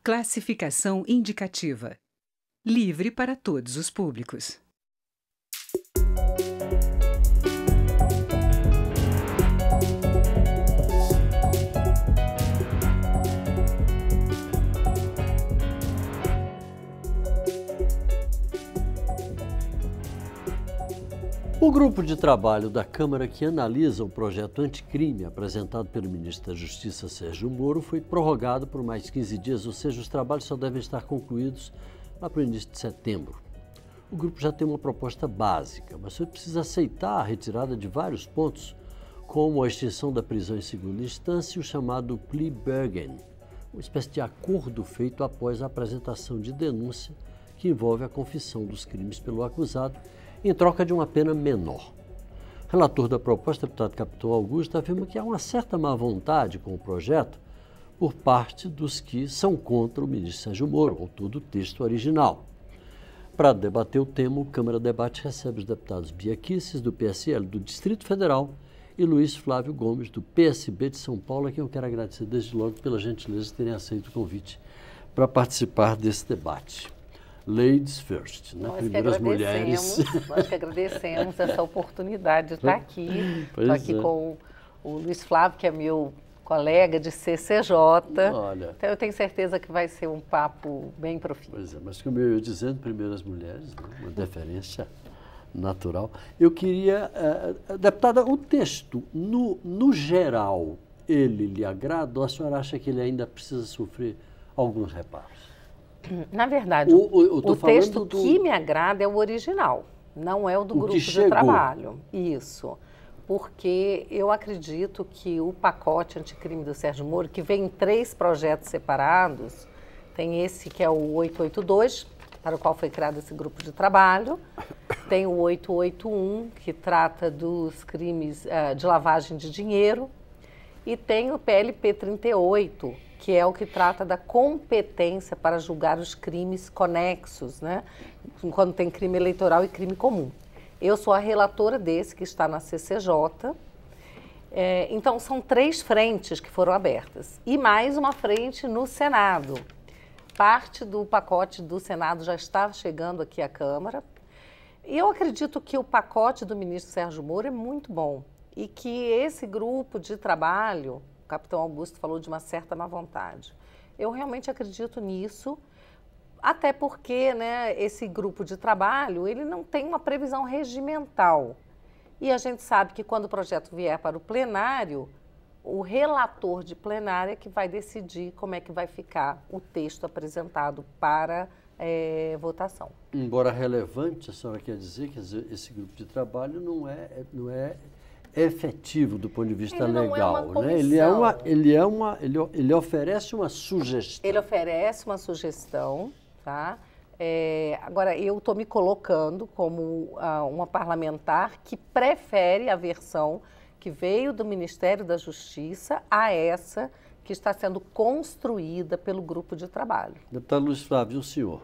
Classificação indicativa. Livre para todos os públicos. O grupo de trabalho da Câmara que analisa o projeto anticrime apresentado pelo ministro da Justiça, Sérgio Moro, foi prorrogado por mais 15 dias, ou seja, os trabalhos só devem estar concluídos lá para o início de setembro. O grupo já tem uma proposta básica, mas foi preciso aceitar a retirada de vários pontos, como a extinção da prisão em segunda instância e o chamado plea bargain, uma espécie de acordo feito após a apresentação de denúncia que envolve a confissão dos crimes pelo acusado, em troca de uma pena menor. O relator da proposta, deputado Capitão Augusto, afirma que há uma certa má vontade com o projeto por parte dos que são contra o ministro Sérgio Moro, autor do texto original. Para debater o tema, o Câmara Debate recebe os deputados Bia Kicis, do PSL do Distrito Federal, e Luiz Flávio Gomes, do PSB de São Paulo, a quem eu quero agradecer desde logo pela gentileza de terem aceito o convite para participar desse debate. Ladies first, né? Primeiras mulheres. Nós que agradecemos essa oportunidade de estar aqui. Estou aqui com o Luiz Flávio, que é meu colega de CCJ. Olha, então eu tenho certeza que vai ser um papo bem profícuo. Pois é, mas como eu ia dizendo, primeiras mulheres, né? Uma deferência natural. Eu queria, deputada, o texto, no geral, ele lhe agrada ou a senhora acha que ele ainda precisa sofrer alguns reparos? Na verdade, o texto que me agrada é o original, não é o do grupo de trabalho. Isso, porque eu acredito que o pacote anticrime do Sérgio Moro, que vem em 3 projetos separados, tem esse que é o 882, para o qual foi criado esse grupo de trabalho, tem o 881, que trata dos crimes de lavagem de dinheiro, e tem o PLP 38, que é o que trata da competência para julgar os crimes conexos, né? Quando tem crime eleitoral e crime comum. Eu sou a relatora desse, que está na CCJ. Então, são 3 frentes que foram abertas. E mais uma frente no Senado. Parte do pacote do Senado já está chegando aqui à Câmara. E eu acredito que o pacote do ministro Sérgio Moro é muito bom. E que esse grupo de trabalho, o capitão Augusto falou de uma certa má vontade. Eu realmente acredito nisso, até porque, né, esse grupo de trabalho, ele não tem uma previsão regimental. E a gente sabe que quando o projeto vier para o plenário, o relator de plenária que vai decidir como é que vai ficar o texto apresentado para votação. Embora relevante, a senhora quer dizer que esse grupo de trabalho não é efetivo do ponto de vista legal, né? Ele oferece uma sugestão. Ele oferece uma sugestão, tá? Agora, eu estou me colocando como uma parlamentar que prefere a versão que veio do Ministério da Justiça a essa que está sendo construída pelo grupo de trabalho. Deputado Luiz Flávio, o senhor?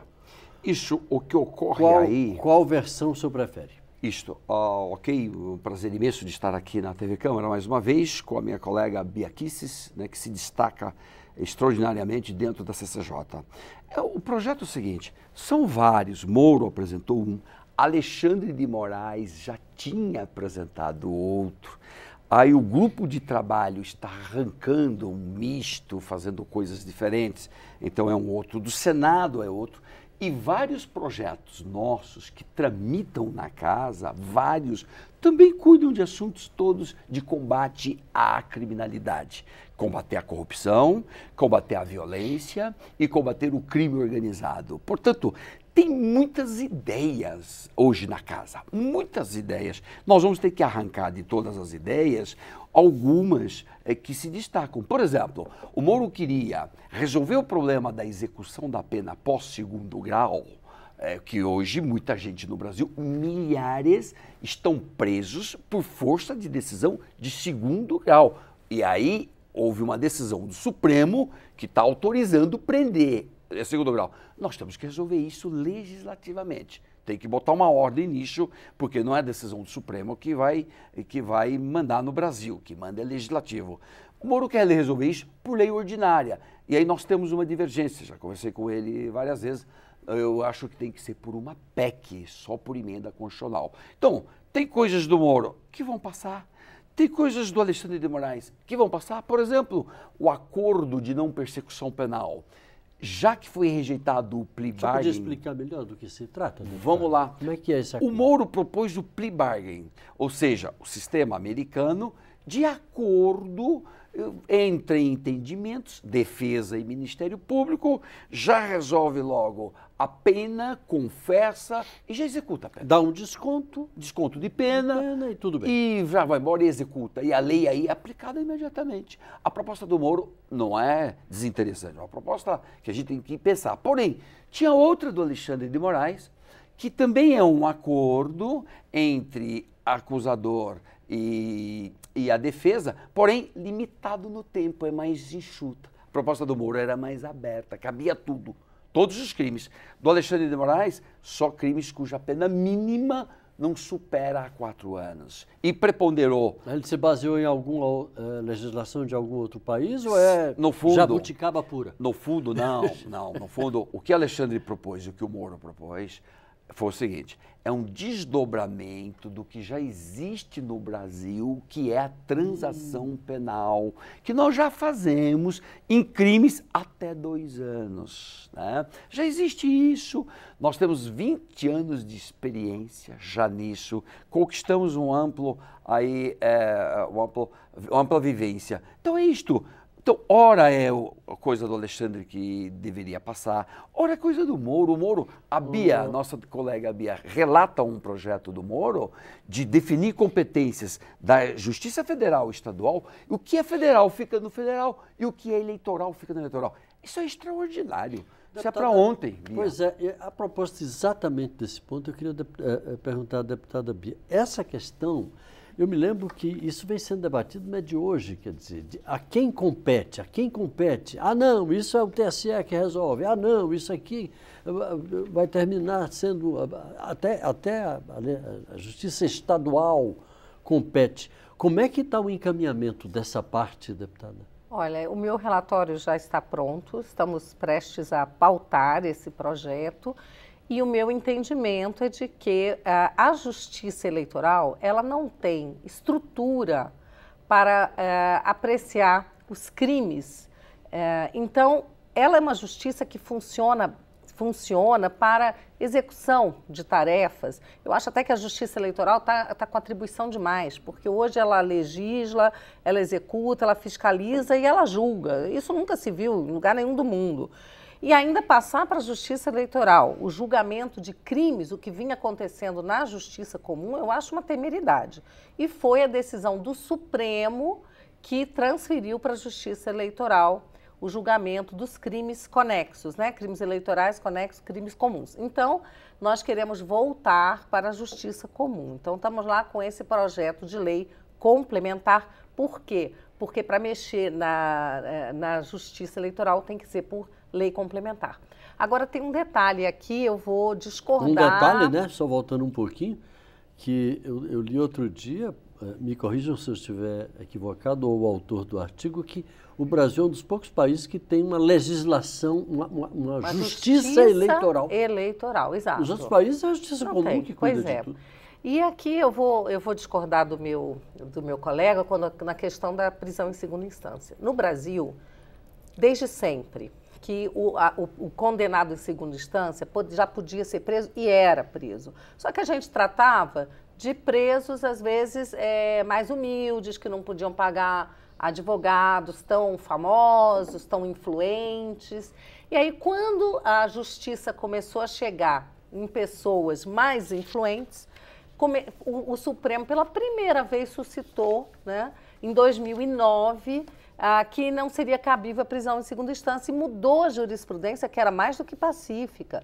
Isso, o que ocorre aí... Qual versão o senhor prefere? Isto, ok, um prazer imenso de estar aqui na TV Câmara mais uma vez, com a minha colega Bia Kicis, né, que se destaca extraordinariamente dentro da CCJ. O projeto é o seguinte, são vários, Moro apresentou um, Alexandre de Moraes já tinha apresentado outro, aí o grupo de trabalho está arrancando um misto, fazendo coisas diferentes, então é um outro, do Senado é outro, e vários projetos nossos que tramitam na casa, vários, também cuidam de assuntos todos de combate à criminalidade. Combater a corrupção, combater a violência e combater o crime organizado. Portanto, tem muitas ideias hoje na casa, muitas ideias. Nós vamos ter que arrancar de todas as ideias algumas que se destacam. Por exemplo, o Moro queria resolver o problema da execução da pena pós-segundo grau, que hoje muita gente no Brasil, milhares, estão presos por força de decisão de segundo grau. E aí houve uma decisão do Supremo que está autorizando prender segundo grau. Nós temos que resolver isso legislativamente. Tem que botar uma ordem nisso, porque não é a decisão do Supremo que vai mandar no Brasil, que manda é legislativo. O Moro quer resolver isso por lei ordinária. E aí nós temos uma divergência, já conversei com ele várias vezes, eu acho que tem que ser por uma PEC, só por emenda constitucional. Então, tem coisas do Moro que vão passar, tem coisas do Alexandre de Moraes que vão passar. Por exemplo, o acordo de não persecução penal. Já que foi rejeitado o plea bargain... Você podia explicar melhor do que se trata? Vamos lá. Como é que é esse acordo? O Moro propôs o plea bargain, ou seja, o sistema americano de acordo entre entendimentos, defesa e Ministério Público, já resolve logo a pena, confessa e já executa a pena. Dá um desconto. Desconto de pena e tudo bem. E já vai embora e executa. E a lei aí é aplicada imediatamente. A proposta do Moro não é desinteressante, é uma proposta que a gente tem que pensar. Porém, tinha outra do Alexandre de Moraes, que também é um acordo entre acusador e a defesa, porém limitado no tempo, é mais enxuta. A proposta do Moro era mais aberta, cabia tudo, todos os crimes. Do Alexandre de Moraes, só crimes cuja pena mínima não supera 4 anos. E preponderou. Ele se baseou em alguma legislação de algum outro país ou é no fundo, jabuticaba pura? No fundo, não. No fundo, o que Alexandre propôs e o que o Moro propôs foi o seguinte, é um desdobramento do que já existe no Brasil, que é a transação penal, que nós já fazemos em crimes até 2 anos. Né? Já existe isso, nós temos 20 anos de experiência já nisso, conquistamos uma ampla vivência. Então é isto. Então, ora é a coisa do Alexandre que deveria passar, ora é coisa do Moro. O Moro, a Bia, nossa colega Bia, relata um projeto do Moro de definir competências da Justiça Federal e Estadual. O que é federal fica no federal e o que é eleitoral fica no eleitoral. Isso é extraordinário. Isso é para ontem, Bia. Pois é, a propósito exatamente desse ponto, eu queria perguntar à deputada Bia. Essa questão... Eu me lembro que isso vem sendo debatido, não é de hoje, quer dizer, a quem compete, a quem compete. Ah, não, isso é o TSE que resolve. Ah, não, isso aqui vai terminar sendo, até a Justiça Estadual compete. Como é que está o encaminhamento dessa parte, deputada? Olha, o meu relatório já está pronto, estamos prestes a pautar esse projeto. E o meu entendimento é de que a Justiça Eleitoral, ela não tem estrutura para apreciar os crimes. Então, ela é uma justiça que funciona para execução de tarefas. Eu acho até que a Justiça Eleitoral está com atribuição demais, porque hoje ela legisla, ela executa, ela fiscaliza e ela julga. Isso nunca se viu em lugar nenhum do mundo. E ainda passar para a Justiça Eleitoral o julgamento de crimes, o que vinha acontecendo na Justiça Comum, eu acho uma temeridade. E foi a decisão do Supremo que transferiu para a Justiça Eleitoral o julgamento dos crimes conexos, né? Crimes eleitorais conexos, crimes comuns. Então, nós queremos voltar para a Justiça Comum. Então, estamos lá com esse projeto de lei complementar. Por quê? Porque para mexer na Justiça Eleitoral tem que ser por lei complementar. Agora tem um detalhe aqui, eu vou discordar. Um detalhe, né? Só voltando um pouquinho, que eu li outro dia, me corrijam se eu estiver equivocado, ou o autor do artigo, que o Brasil é um dos poucos países que tem uma legislação, uma justiça eleitoral. Eleitoral, exato. Nos outros países é a justiça comum que cuida de tudo. E aqui eu vou discordar do meu colega na questão da prisão em segunda instância. No Brasil, desde sempre, que o condenado em segunda instância já podia ser preso e era preso. Só que a gente tratava de presos, às vezes, mais humildes, que não podiam pagar advogados tão famosos, tão influentes. E aí, quando a justiça começou a chegar em pessoas mais influentes, o Supremo, pela primeira vez, suscitou, né, em 2009, que não seria cabível a prisão em segunda instância e mudou a jurisprudência, que era mais do que pacífica.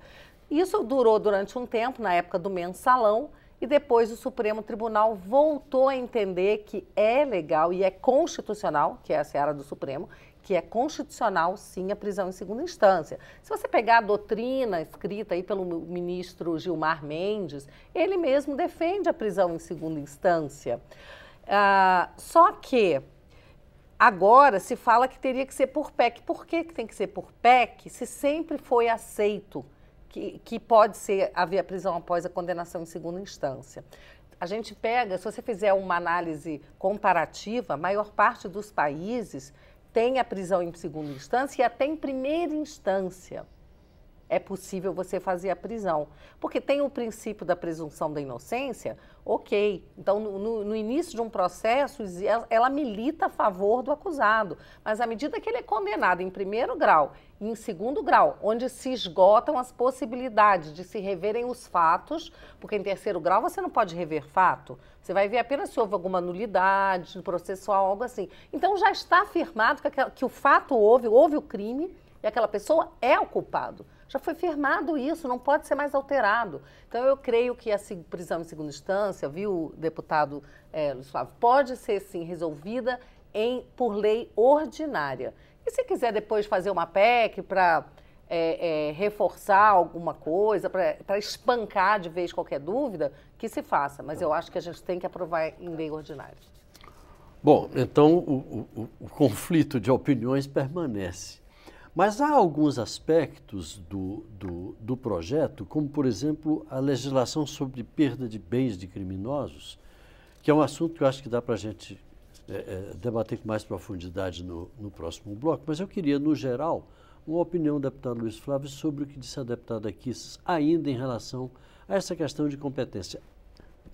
Isso durou durante um tempo, na época do mensalão, e depois o Supremo Tribunal voltou a entender que é legal e é constitucional, que é a seara do Supremo, que é constitucional, sim, a prisão em segunda instância. Se você pegar a doutrina escrita aí pelo ministro Gilmar Mendes, ele mesmo defende a prisão em segunda instância. Só que Agora se fala que teria que ser por PEC. Por que tem que ser por PEC se sempre foi aceito que pode haver prisão após a condenação em segunda instância? A gente pega, se você fizer uma análise comparativa, a maior parte dos países tem a prisão em segunda instância e até em primeira instância é possível você fazer a prisão. Porque tem o princípio da presunção da inocência, ok. Então, no início de um processo, ela milita a favor do acusado. Mas à medida que ele é condenado em primeiro grau e em segundo grau, onde se esgotam as possibilidades de se reverem os fatos, porque em terceiro grau você não pode rever fato, você vai ver apenas se houve alguma nulidade processual, algo assim. Então, já está afirmado que o fato houve o crime e aquela pessoa é o culpado. Já foi firmado isso, não pode ser mais alterado. Então, eu creio que a prisão em segunda instância, viu, deputado Luiz Flávio, pode ser, sim, resolvida por lei ordinária. E se quiser depois fazer uma PEC para reforçar alguma coisa, para espancar de vez qualquer dúvida, que se faça. Mas eu acho que a gente tem que aprovar em lei ordinária. Bom, então o conflito de opiniões permanece. Mas há alguns aspectos do projeto, como, por exemplo, a legislação sobre perda de bens de criminosos, que é um assunto que eu acho que dá para a gente debater com mais profundidade no próximo bloco. Mas eu queria, no geral, uma opinião do deputado Luiz Flávio sobre o que disse a deputada Kicis, ainda em relação a essa questão de competência.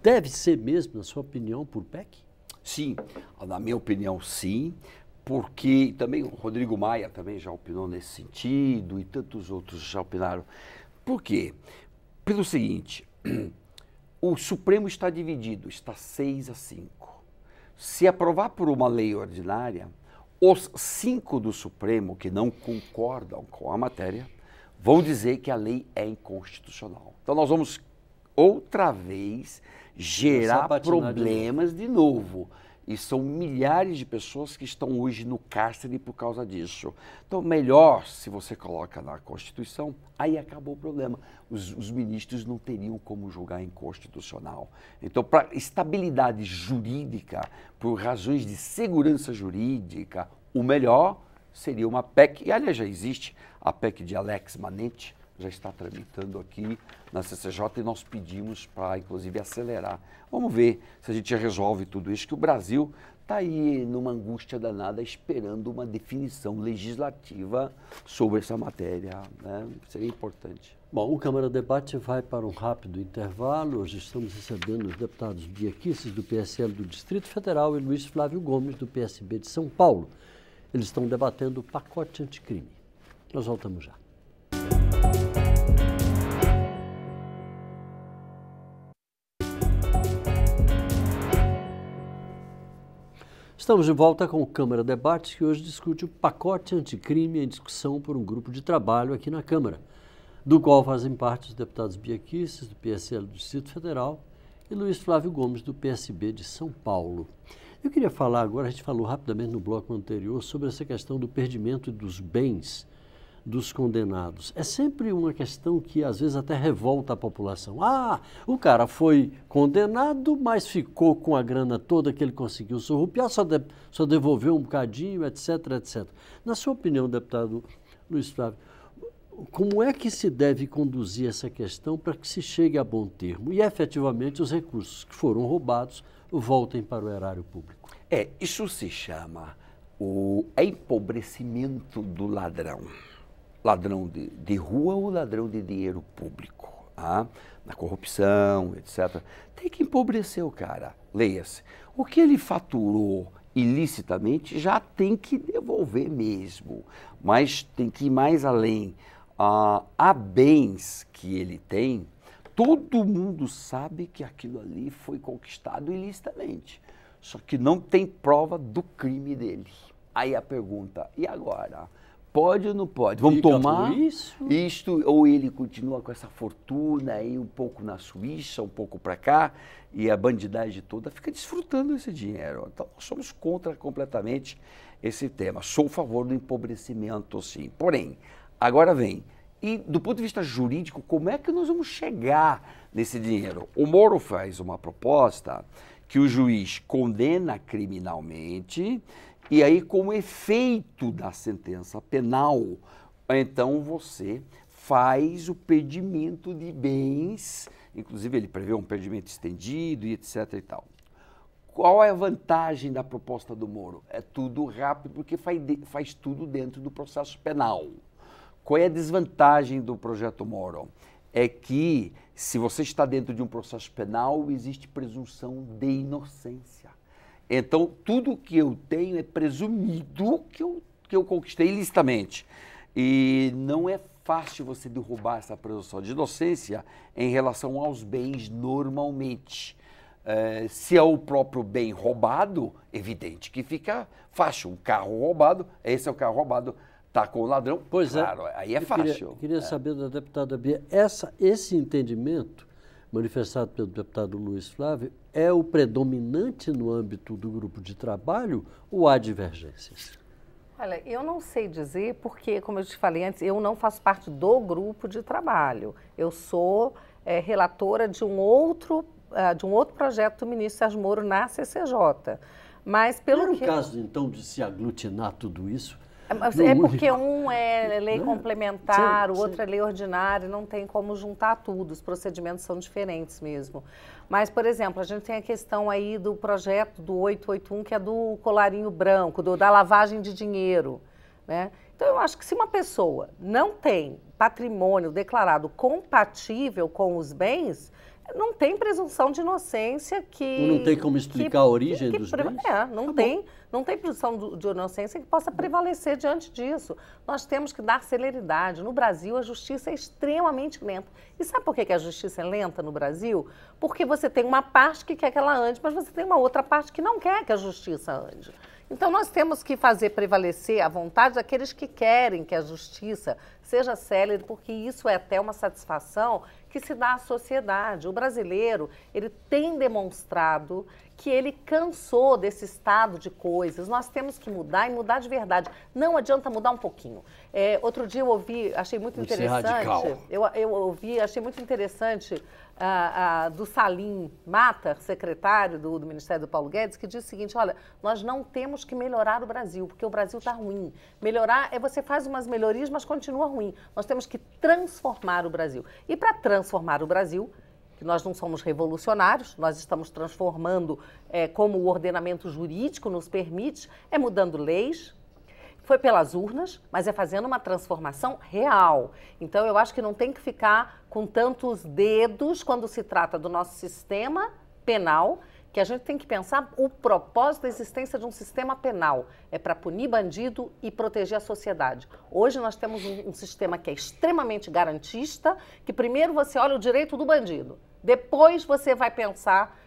Deve ser mesmo, na sua opinião, por PEC? Sim, na minha opinião, sim. Porque também o Rodrigo Maia também já opinou nesse sentido e tantos outros já opinaram. Por quê? Pelo seguinte, o Supremo está dividido, está 6-5. Se aprovar por uma lei ordinária, os 5 do Supremo que não concordam com a matéria vão dizer que a lei é inconstitucional. Então nós vamos outra vez gerar problemas de novo. E são milhares de pessoas que estão hoje no cárcere por causa disso. Então, melhor se você coloca na Constituição, aí acabou o problema. Os ministros não teriam como julgar inconstitucional. Então, para estabilidade jurídica, por razões de segurança jurídica, o melhor seria uma PEC. E, aliás, já existe a PEC de Alex Manente, já está tramitando aqui na CCJ e nós pedimos para, inclusive, acelerar. Vamos ver se a gente resolve tudo isso, que o Brasil está aí numa angústia danada esperando uma definição legislativa sobre essa matéria, né? Seria importante. Bom, o Câmara Debate vai para um rápido intervalo. Hoje estamos recebendo os deputados Bia Kicis, do PSL do Distrito Federal, e Luiz Flávio Gomes, do PSB de São Paulo. Eles estão debatendo o pacote anticrime. Nós voltamos já. Estamos de volta com o Câmara Debates, que hoje discute o pacote anticrime em discussão por um grupo de trabalho aqui na Câmara, do qual fazem parte os deputados Bia Kicis, do PSL do Distrito Federal, e Luiz Flávio Gomes, do PSB de São Paulo. Eu queria falar agora, a gente falou rapidamente no bloco anterior, sobre essa questão do perdimento dos bens dos condenados. É sempre uma questão que às vezes até revolta a população. Ah, o cara foi condenado, mas ficou com a grana toda que ele conseguiu surrupiar, só devolveu um bocadinho, etc, etc. Na sua opinião, deputado Luiz Flávio, como é que se deve conduzir essa questão para que se chegue a bom termo e efetivamente os recursos que foram roubados voltem para o erário público? Isso se chama o empobrecimento do ladrão. Ladrão de rua ou ladrão de dinheiro público, na corrupção, etc. Tem que empobrecer o cara. Leia-se. O que ele faturou ilicitamente já tem que devolver mesmo, mas tem que ir mais além. Há bens que ele tem, todo mundo sabe que aquilo ali foi conquistado ilicitamente, só que não tem prova do crime dele. Aí a pergunta, e agora? Pode ou não pode? Vamos tomar isto ou ele continua com essa fortuna aí um pouco na Suíça, um pouco para cá, e a bandidagem toda fica desfrutando esse dinheiro. Então, nós somos contra completamente esse tema. Sou a favor do empobrecimento, sim. Porém, agora vem, e do ponto de vista jurídico, como é que nós vamos chegar nesse dinheiro? O Moro faz uma proposta que o juiz condena criminalmente E aí, como efeito da sentença penal, então você faz o perdimento de bens, inclusive ele prevê um perdimento estendido e etc. e tal. Qual é a vantagem da proposta do Moro? É tudo rápido, porque faz tudo dentro do processo penal. Qual é a desvantagem do projeto Moro? É que, se você está dentro de um processo penal, existe presunção de inocência. Então, tudo que eu tenho é presumido que eu conquistei ilicitamente. E não é fácil você derrubar essa presunção de inocência em relação aos bens normalmente. Se é o próprio bem roubado, evidente que fica fácil. Um carro roubado, esse é o carro roubado, está com o ladrão, pois claro, aí é fácil. Queria saber da deputada Bia, esse entendimento manifestado pelo deputado Luiz Flávio é o predominante no âmbito do grupo de trabalho ou há divergências? Olha, eu não sei dizer porque, como eu te falei antes, eu não faço parte do grupo de trabalho. Eu sou relatora de um outro projeto do ministro Sérgio Moro na CCJ. Mas pelo Não é o caso, então, de se aglutinar tudo isso? É porque um é lei complementar, o outro é lei ordinária, não tem como juntar tudo, os procedimentos são diferentes mesmo. Mas, por exemplo, a gente tem a questão aí do projeto do 881, que é do colarinho branco, da lavagem de dinheiro, né? Então, eu acho que se uma pessoa não tem patrimônio declarado compatível com os bens, não tem presunção de inocência que... Não tem como explicar a origem dos bens? Não tem presunção de inocência que possa prevalecer diante disso. Nós temos que dar celeridade. No Brasil, a justiça é extremamente lenta. E sabe por que a justiça é lenta no Brasil? Porque você tem uma parte que quer que ela ande, mas você tem uma outra parte que não quer que a justiça ande. Então, nós temos que fazer prevalecer a vontade daqueles que querem que a justiça seja célere, porque isso é até uma satisfação que se dá à sociedade. O brasileiro, ele tem demonstrado que ele cansou desse estado de coisas. Nós temos que mudar e mudar de verdade. Não adianta mudar um pouquinho. Outro dia eu ouvi, achei muito interessante. Eu ouvi, achei muito interessante do Salim Matar, secretário do Ministério do Paulo Guedes, que disse o seguinte: olha, nós não temos que melhorar o Brasil, porque o Brasil está ruim. Melhorar você faz umas melhorias, mas continua ruim. Nós temos que transformar o Brasil. E para transformar o Brasil, que nós não somos revolucionários, nós estamos transformando como o ordenamento jurídico nos permite, mudando leis. Foi pelas urnas, mas é fazendo uma transformação real. Então, eu acho que não tem que ficar com tantos dedos quando se trata do nosso sistema penal, que a gente tem que pensar o propósito da existência de um sistema penal. É para punir bandido e proteger a sociedade. Hoje nós temos um sistema que é extremamente garantista, que primeiro você olha o direito do bandido, depois você vai pensar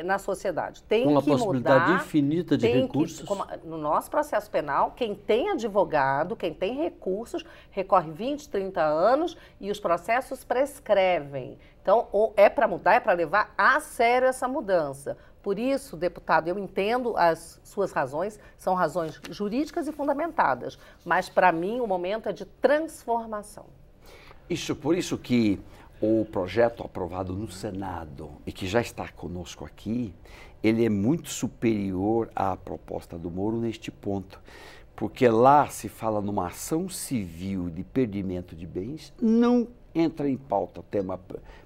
na sociedade. Tem que mudar. Com uma possibilidade infinita de recursos. No nosso processo penal, quem tem advogado, quem tem recursos, recorre 20, 30 anos e os processos prescrevem. Então, é para mudar, é para levar a sério essa mudança. Por isso, deputado, eu entendo as suas razões, são razões jurídicas e fundamentadas, mas para mim o momento é de transformação. Por isso que o projeto aprovado no Senado e que já está conosco aqui, ele é muito superior à proposta do Moro neste ponto, porque lá se fala numa ação civil de perdimento de bens, não entra em pauta o tema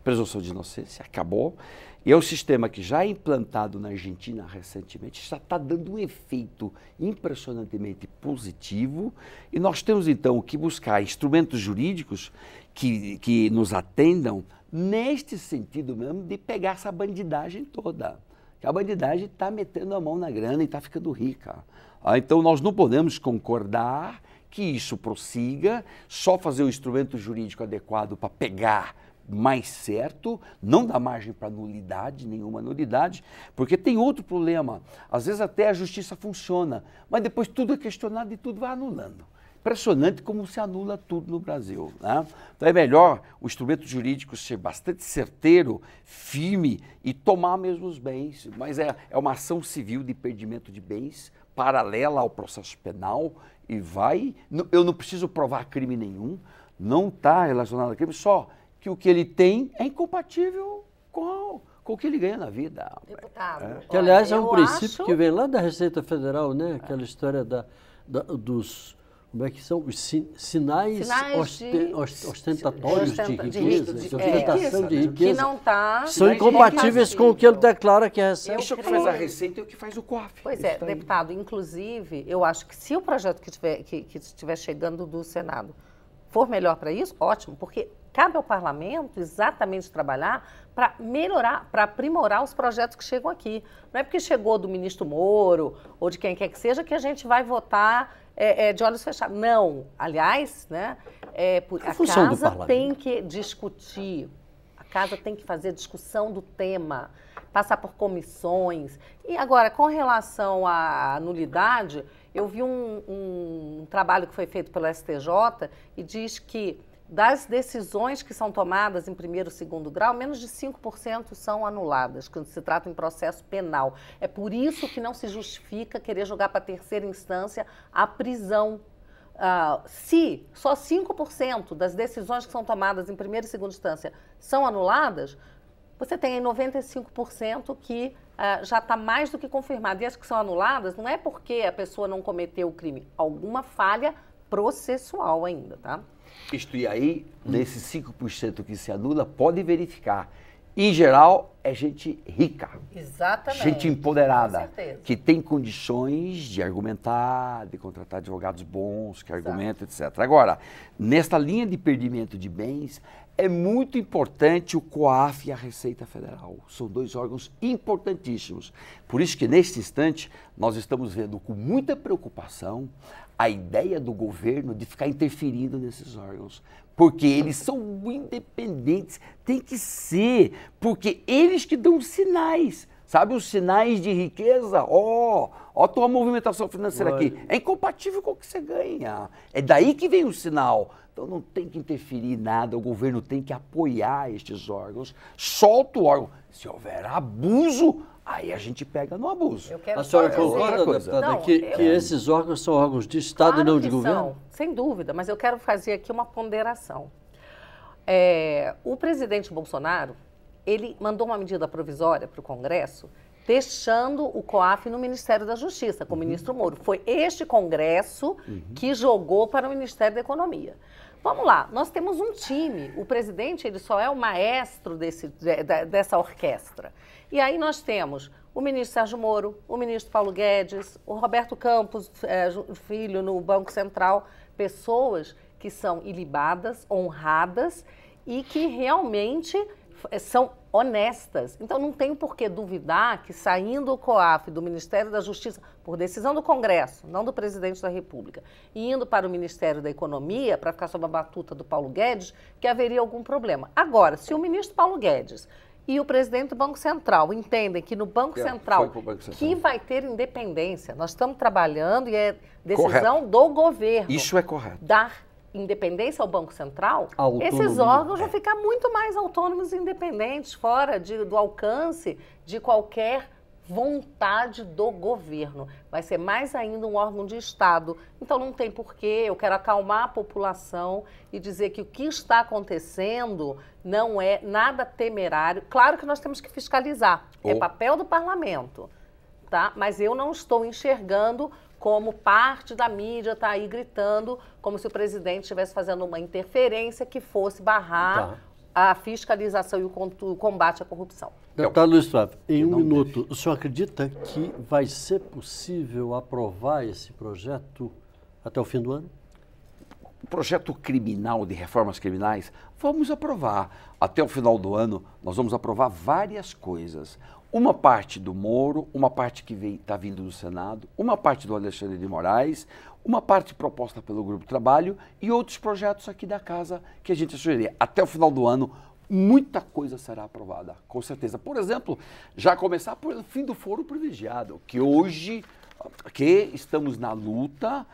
presunção de inocência, acabou, e é um sistema que já é implantado na Argentina recentemente, já está dando um efeito impressionantemente positivo, e nós temos então que buscar instrumentos jurídicos que nos atendam neste sentido mesmo de pegar essa bandidagem toda. Que a bandidagem está metendo a mão na grana e está ficando rica. Então nós não podemos concordar que isso prossiga, só fazer o instrumento jurídico adequado para pegar mais certo, não dá margem para nulidade, nenhuma nulidade, porque tem outro problema. Às vezes até a justiça funciona, mas depois tudo é questionado e tudo vai anulando. Impressionante como se anula tudo no Brasil, né? Então é melhor o instrumento jurídico ser bastante certeiro, firme e tomar mesmo os bens, mas é uma ação civil de perdimento de bens paralela ao processo penal e eu não preciso provar crime nenhum, não está relacionado a crime, só que o que ele tem é incompatível com com o que ele ganha na vida. Deputado, que, aliás, é um princípio que vem lá da Receita Federal, né? Aquela história dos... Como é que são? Os sinais ostentatórios de riqueza, de ostentação de riqueza, que não tá, são incompatíveis com o que ele declara que é receita. Isso é o que faz a Receita e o que faz o COAF. Pois é, deputado, inclusive, eu acho que se o projeto que estiver chegando do Senado for melhor para isso, ótimo, porque cabe ao parlamento exatamente trabalhar para melhorar, para aprimorar os projetos que chegam aqui. Não é porque chegou do ministro Moro ou de quem quer que seja que a gente vai votar de olhos fechados. Não. Aliás, né, a casa tem que discutir, a casa tem que fazer discussão do tema, passar por comissões. E agora, com relação à nulidade, eu vi um trabalho que foi feito pelo STJ e diz que das decisões que são tomadas em primeiro e segundo grau, menos de 5% são anuladas, quando se trata em processo penal. É por isso que não se justifica querer jogar para a terceira instância a prisão. Se só 5% das decisões que são tomadas em primeira e segunda instância são anuladas, você tem aí 95% que já está mais do que confirmado. E as que são anuladas não é porque a pessoa não cometeu o crime, alguma falha processual ainda, tá? Isto e aí, nesses 5% que se anula, pode verificar. Em geral, é gente rica. Exatamente. Gente empoderada. Com certeza. Que tem condições de argumentar, de contratar advogados bons, que argumentam, etc. Agora, nesta linha de perdimento de bens, é muito importante o COAF e a Receita Federal. São dois órgãos importantíssimos. Por isso que, neste instante, nós estamos vendo com muita preocupação a ideia do governo de ficar interferindo nesses órgãos. Porque eles são independentes, tem que ser, porque eles que dão sinais, sabe, os sinais de riqueza, ó a tua movimentação financeira aqui, é incompatível com o que você ganha, é daí que vem o sinal. Então não tem que interferir em nada, o governo tem que apoiar estes órgãos, solta o órgão, se houver abuso, aí a gente pega no abuso. A senhora concorda, deputada, que esses órgãos são órgãos de Estado claro e não de governo? São, sem dúvida, mas eu quero fazer aqui uma ponderação. O presidente Bolsonaro, ele mandou uma medida provisória para o Congresso, deixando o COAF no Ministério da Justiça, com o ministro Moro. Foi este Congresso que jogou para o Ministério da Economia. Vamos lá, nós temos um time, o presidente ele só é o maestro dessa orquestra. E aí nós temos o ministro Sérgio Moro, o ministro Paulo Guedes, o Roberto Campos, filho no Banco Central, pessoas que são ilibadas, honradas e que realmente são honestas. Então não tem por que duvidar que saindo o COAF do Ministério da Justiça, por decisão do Congresso, não do presidente da República, e indo para o Ministério da Economia, para ficar sob a batuta do Paulo Guedes, que haveria algum problema. Agora, se o ministro Paulo Guedes e o presidente do Banco Central entendem que no Banco Central, que vai ter independência, nós estamos trabalhando e é decisão do governo. Isso é correto. Dar independência ao Banco Central, esses órgãos vão ficar muito mais autônomos e independentes, fora do alcance de qualquer vontade do governo. Vai ser mais ainda um órgão de Estado. Então não tem porquê, eu quero acalmar a população e dizer que o que está acontecendo não é nada temerário. Claro que nós temos que fiscalizar, é papel do parlamento, tá? Mas eu não estou enxergando como parte da mídia está aí gritando, como se o presidente estivesse fazendo uma interferência que fosse barrar a fiscalização e o combate à corrupção. Deputado Luiz Flávio, em um minuto, o senhor acredita que vai ser possível aprovar esse projeto até o fim do ano? O projeto criminal de reformas criminais, vamos aprovar. Até o final do ano, nós vamos aprovar várias coisas. Uma parte do Moro, uma parte que está vindo do Senado, uma parte do Alexandre de Moraes, uma parte proposta pelo Grupo de Trabalho e outros projetos aqui da Casa que a gente sugerir. Até o final do ano, muita coisa será aprovada, com certeza. Por exemplo, já começar pelo fim do foro privilegiado, que hoje estamos na luta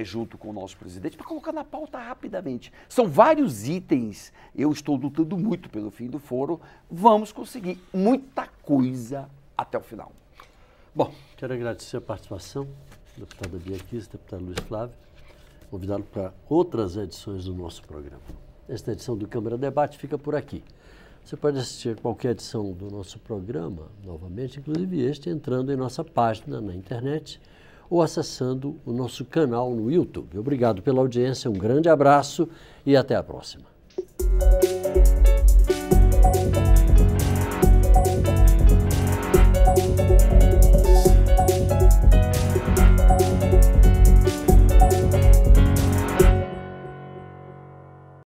junto com o nosso presidente para colocar na pauta rapidamente. São vários itens, eu estou lutando muito pelo fim do foro, vamos conseguir muita coisa até o final. Bom, quero agradecer a participação da deputada Bia Kicis, deputado Luiz Flávio, convidá-lo para outras edições do nosso programa. Esta edição do Câmara Debate fica por aqui. Você pode assistir qualquer edição do nosso programa, novamente, inclusive este, entrando em nossa página na internet ou acessando o nosso canal no YouTube. Obrigado pela audiência, um grande abraço e até a próxima.